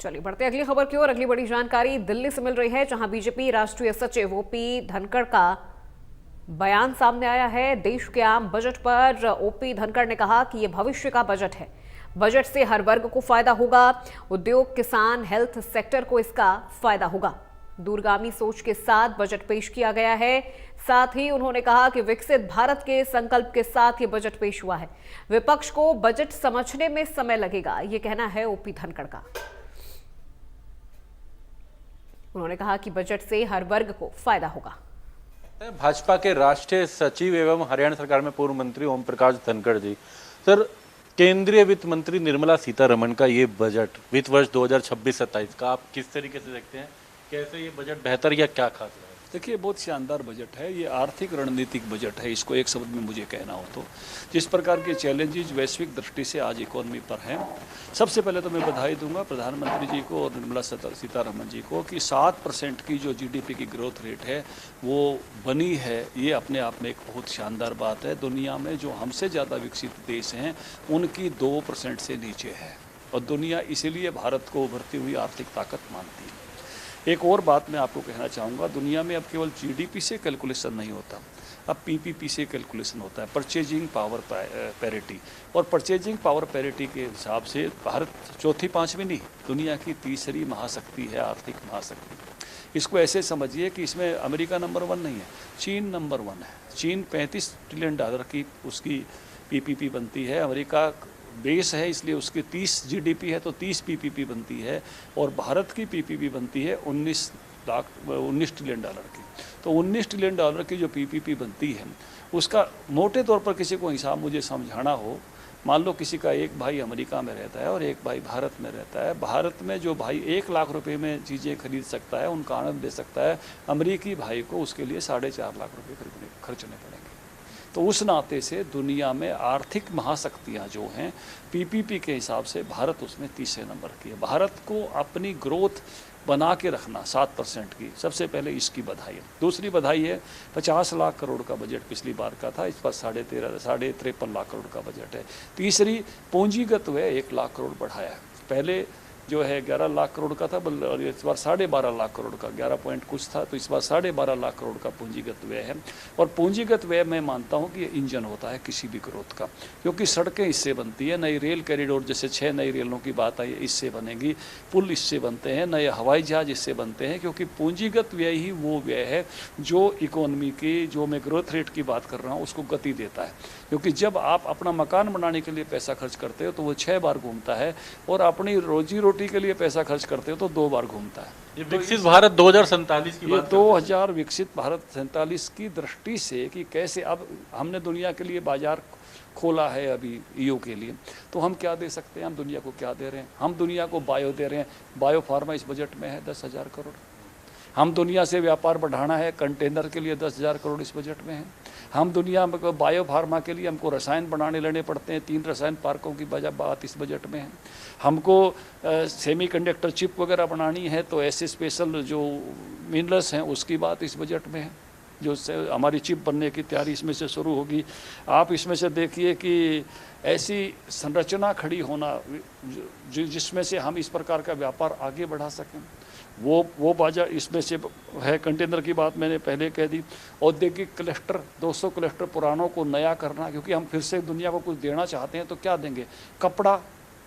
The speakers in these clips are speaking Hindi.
चलिए बढ़ते अगली खबर की ओर। अगली बड़ी जानकारी दिल्ली से मिल रही है, जहां बीजेपी राष्ट्रीय सचिव ओपी धनखड़ का बयान सामने आया है। देश के आम बजट पर ओपी धनखड़ ने कहा कि यह भविष्य का बजट है। बजट से हर वर्ग को फायदा होगा। उद्योग, किसान, हेल्थ सेक्टर को इसका फायदा होगा। दूरगामी सोच के साथ बजट पेश किया गया है। साथ ही उन्होंने कहा कि विकसित भारत के संकल्प के साथ ये बजट पेश हुआ है। विपक्ष को बजट समझने में समय लगेगा, ये कहना है ओपी धनखड़ का। उन्होंने कहा कि बजट से हर वर्ग को फायदा होगा। भाजपा के राष्ट्रीय सचिव एवं हरियाणा सरकार में पूर्व मंत्री ओम प्रकाश धनखड़ जी। सर, केंद्रीय वित्त मंत्री निर्मला सीतारमण का ये बजट वित्त वर्ष 2026-27 का आप किस तरीके से देखते हैं? कैसे ये बजट बेहतर या क्या खास है? देखिए, बहुत शानदार बजट है। ये आर्थिक रणनीतिक बजट है, इसको एक शब्द में मुझे कहना हो तो। जिस प्रकार के चैलेंजेस वैश्विक दृष्टि से आज इकोनॉमी पर हैं, सबसे पहले तो मैं बधाई दूंगा प्रधानमंत्री जी को और निर्मला सीतारमण जी को कि 7% की जो जीडीपी की ग्रोथ रेट है वो बनी है। ये अपने आप में एक बहुत शानदार बात है। दुनिया में जो हमसे ज़्यादा विकसित देश हैं उनकी 2% से नीचे है, और दुनिया इसीलिए भारत को उभरती हुई आर्थिक ताकत मानती है। एक और बात मैं आपको कहना चाहूँगा, दुनिया में अब केवल जीडीपी से कैलकुलेशन नहीं होता, अब पीपीपी से कैलकुलेशन होता है, परचेजिंग पावर पैरिटी। और परचेजिंग पावर पैरिटी के हिसाब से भारत चौथी पाँचवीं नहीं, दुनिया की तीसरी महाशक्ति है, आर्थिक महाशक्ति। इसको ऐसे समझिए कि इसमें अमेरिका नंबर 1 नहीं है, चीन नंबर 1 है। चीन $35 ट्रिलियन की उसकी पीपीपी बनती है। अमेरिका बेस है इसलिए उसकी 30 जीडीपी है तो 30 पीपीपी बनती है, और भारत की पीपीपी बनती है 19 ट्रिलियन डॉलर की। तो 19 ट्रिलियन डॉलर की जो पीपीपी बनती है उसका मोटे तौर पर किसी को हिसाब मुझे समझाना हो, मान लो किसी का एक भाई अमेरिका में रहता है और एक भाई भारत में रहता है। भारत में जो भाई 1 लाख रुपए में चीज़ें खरीद सकता है, उनका आनंद ले सकता है, अमेरिकी भाई को उसके लिए 4.5 लाख रुपये खर्चने पड़ेंगे। तो उस नाते से दुनिया में आर्थिक महाशक्तियाँ जो हैं पीपीपी के हिसाब से भारत उसमें तीसरे नंबर की है। भारत को अपनी ग्रोथ बना के रखना 7% की, सबसे पहले इसकी बधाई है। दूसरी बधाई है 50 लाख करोड़ का बजट पिछली बार का था, इस पर 53 लाख करोड़ का बजट है। तीसरी, पूंजीगत व्यय 1 लाख करोड़ बढ़ाया है। पहले जो है 11 लाख करोड़ का था, और इस बार 12.5 लाख करोड़ का, 11 पॉइंट कुछ था, तो इस बार 12.5 लाख करोड़ का पूंजीगत व्यय है। और पूंजीगत व्यय मैं मानता हूँ कि ये इंजन होता है किसी भी ग्रोथ का, क्योंकि सड़कें इससे बनती है, नई रेल कॉरिडोर जैसे 6 नई रेलों की बात आई इससे बनेगी, पुल इससे बनते हैं, नए हवाई जहाज इससे बनते हैं, क्योंकि पूंजीगत व्यय ही वो व्यय है जो इकोनॉमी की, जो मैं ग्रोथ रेट की बात कर रहा हूँ, उसको गति देता है। क्योंकि जब आप अपना मकान बनाने के लिए पैसा खर्च करते हो तो वो 6 बार घूमता है, और अपनी रोजी रोटी के लिए पैसा खर्च करते हो तो 2 बार घूमता है। ये विकसित भारत 2047 की बात, 2000 विकसित भारत 47 की दृष्टि से कि कैसे अब हमने दुनिया के लिए बाजार खोला है अभी ईयू के लिए, तो हम क्या दे सकते हैं? हम दुनिया को क्या दे रहे हैं? हम दुनिया को बायो दे रहे हैं। बायो फार्मा इस बजट में है 10,000 करोड़। हम दुनिया से व्यापार बढ़ाना है, कंटेनर के लिए 10,000 करोड़ इस बजट में है। हम दुनिया में बायो फार्मा के लिए हमको रसायन बनाने लेने पड़ते हैं, 3 रसायन पार्कों की बात इस बजट में है। हमको सेमीकंडक्टर चिप वगैरह बनानी है तो ऐसे स्पेशल जो मिनरल्स हैं उसकी बात इस बजट में है, जो हमारी चिप बनने की तैयारी इसमें से शुरू होगी। आप इसमें से देखिए कि ऐसी संरचना खड़ी होना जिसमें से हम इस प्रकार का व्यापार आगे बढ़ा सकें, वो बाजार इसमें से है। कंटेनर की बात मैंने पहले कह दी। औद्योगिक क्लस्टर, 200 क्लस्टर पुरानों को नया करना, क्योंकि हम फिर से दुनिया को कुछ देना चाहते हैं तो क्या देंगे?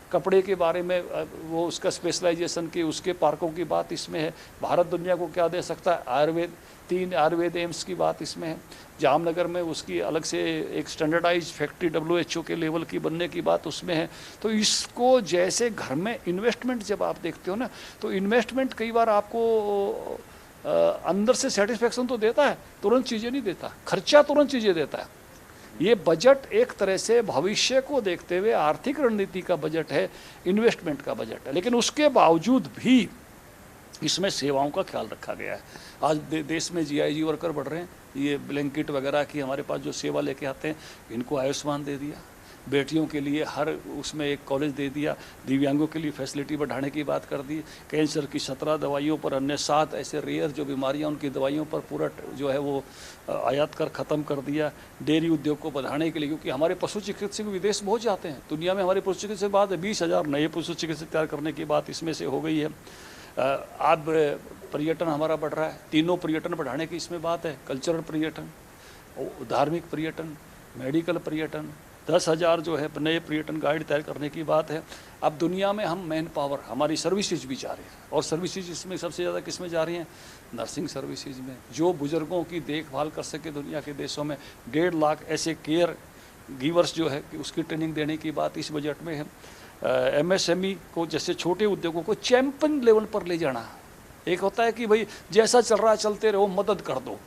कपड़े के बारे में वो उसका स्पेशलाइजेशन की, उसके पार्कों की बात इसमें है। भारत दुनिया को क्या दे सकता है? आयुर्वेद, 3 आयुर्वेद एम्स की बात इसमें है। जामनगर में उसकी अलग से एक स्टैंडर्डाइज फैक्ट्री WHO के लेवल की बनने की बात उसमें है। तो इसको जैसे घर में इन्वेस्टमेंट जब आप देखते हो ना, तो इन्वेस्टमेंट कई बार आपको अंदर से सेटिस्फेक्शन तो देता है, तुरंत चीज़ें नहीं देता, खर्चा तुरंत चीज़ें देता है। ये बजट एक तरह से भविष्य को देखते हुए आर्थिक रणनीति का बजट है, इन्वेस्टमेंट का बजट है, लेकिन उसके बावजूद भी इसमें सेवाओं का ख्याल रखा गया है। आज देश में GIG वर्कर बढ़ रहे हैं, ये ब्लैंकेट वगैरह की हमारे पास जो सेवा लेके आते हैं, इनको आयुष्मान दे दिया। बेटियों के लिए हर उसमें एक कॉलेज दे दिया, दिव्यांगों के लिए फैसिलिटी बढ़ाने की बात कर दी, कैंसर की 17 दवाइयों पर, अन्य 7 ऐसे रेयर जो बीमारियां उनकी दवाइयों पर पूरा जो है वो आयात कर ख़त्म कर दिया। डेयरी उद्योग को बढ़ाने के लिए, क्योंकि हमारे पशु चिकित्सक विदेश बहुत जाते हैं, दुनिया में हमारे पशु चिकित्सक बात है 20,000 नए पशु चिकित्सक तैयार करने की बात इसमें से हो गई है। अब पर्यटन हमारा बढ़ रहा है, तीनों पर्यटन बढ़ाने की इसमें बात है, कल्चरल पर्यटन, धार्मिक पर्यटन, मेडिकल पर्यटन, 10,000 जो है नए पर्यटन गाइड तैयार करने की बात है। अब दुनिया में हम मैन पावर, हमारी सर्विसेज भी जा रही है, और सर्विसेज इसमें सबसे ज़्यादा किस में जा रही हैं? नर्सिंग सर्विसेज में, जो बुजुर्गों की देखभाल कर सके। दुनिया के देशों में 1.5 लाख ऐसे केयर गिवर्स जो है कि उसकी ट्रेनिंग देने की बात इस बजट में है। MSME को, जैसे छोटे उद्योगों को चैंपियन लेवल पर ले जाना। एक होता है कि भाई जैसा चल रहा है चलते रहो, मदद कर दो,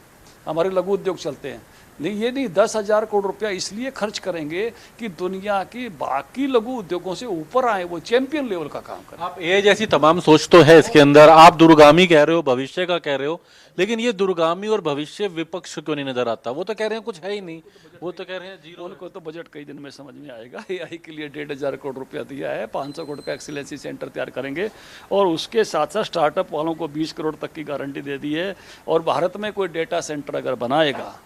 हमारे लघु उद्योग चलते हैं, नहीं ये नहीं, 10,000 करोड़ रुपया इसलिए खर्च करेंगे कि दुनिया की बाकी लघु उद्योगों से ऊपर आए, वो चैंपियन लेवल का काम करें। आप ये जैसी तमाम सोच तो है इसके अंदर, आप दूरगामी कह रहे हो, भविष्य का कह रहे हो, लेकिन ये दूरगामी और भविष्य विपक्ष क्यों नहीं नजर आता? वो तो कह रहे हैं कुछ है ही नहीं, वो तो कह रहे हैं जीरो। उनको तो बजट कई दिन में समझ में आएगा। AI के लिए 1,500 करोड़ रुपया दिया है, 500 करोड़ का एक्सीलेंसी सेंटर तैयार करेंगे, और उसके साथ साथ स्टार्टअप वालों को 20 करोड़ तक की गारंटी दे दी है। और भारत में कोई डेटा सेंटर अगर बनाएगा,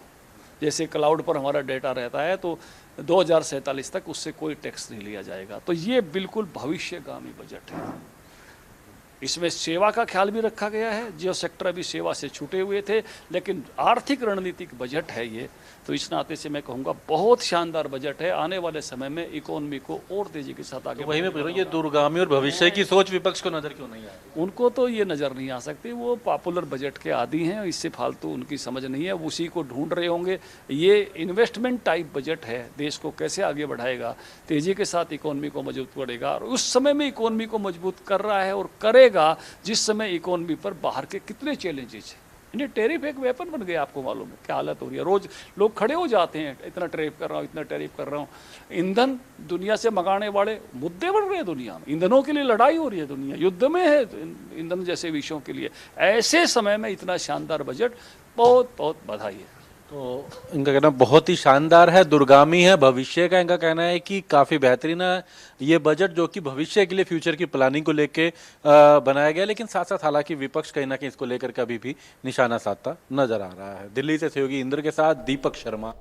जैसे क्लाउड पर हमारा डेटा रहता है, तो 2047 तक उससे कोई टैक्स नहीं लिया जाएगा। तो ये बिल्कुल भविष्यगामी बजट है। इसमें सेवा का ख्याल भी रखा गया है, जो सेक्टर अभी सेवा से छूटे हुए थे, लेकिन आर्थिक रणनीतिक बजट है ये। तो इस नाते से मैं कहूँगा बहुत शानदार बजट है, आने वाले समय में इकोनॉमी को और तेजी के साथ आगे। तो वही मैं पूछ रहा हूँ, ये दूरगामी और भविष्य की सोच विपक्ष को नजर क्यों नहीं आती? उनको तो ये नज़र नहीं आ सकती, वो पॉपुलर बजट के आदी हैं, इससे फालतू उनकी समझ नहीं है, वो उसी को ढूंढ रहे होंगे। ये इन्वेस्टमेंट टाइप बजट है, देश को कैसे आगे बढ़ाएगा, तेज़ी के साथ इकोनॉमी को मजबूत करेगा, और उस समय में इकोनॉमी को मजबूत कर रहा है और करेगा जिस समय इकोनॉमी पर बाहर के कितने चैलेंजेस हैं। यानी टैरिफ एक वेपन बन गया, आपको मालूम है क्या हालत हो रही है, रोज लोग खड़े हो जाते हैं, इतना टैरिफ कर रहा हूँ, इतना टैरिफ कर रहा हूँ। ईंधन दुनिया से मंगाने वाले मुद्दे बढ़ रहे हैं दुनिया में, ईंधनों के लिए लड़ाई हो रही है, दुनिया युद्ध में है ईंधन जैसे विषयों के लिए। ऐसे समय में इतना शानदार बजट, बहुत बहुत बधाई है। तो इनका कहना बहुत ही शानदार है, दूरगामी है, भविष्य का इनका कहना है कि काफ़ी बेहतरीन है ये बजट, जो कि भविष्य के लिए, फ्यूचर की प्लानिंग को लेके बनाया गया। लेकिन साथ साथ हालांकि विपक्ष कहीं ना कहीं इसको लेकर कभी भी निशाना साधता नजर आ रहा है। दिल्ली से सहयोगी इंद्र के साथ दीपक शर्मा।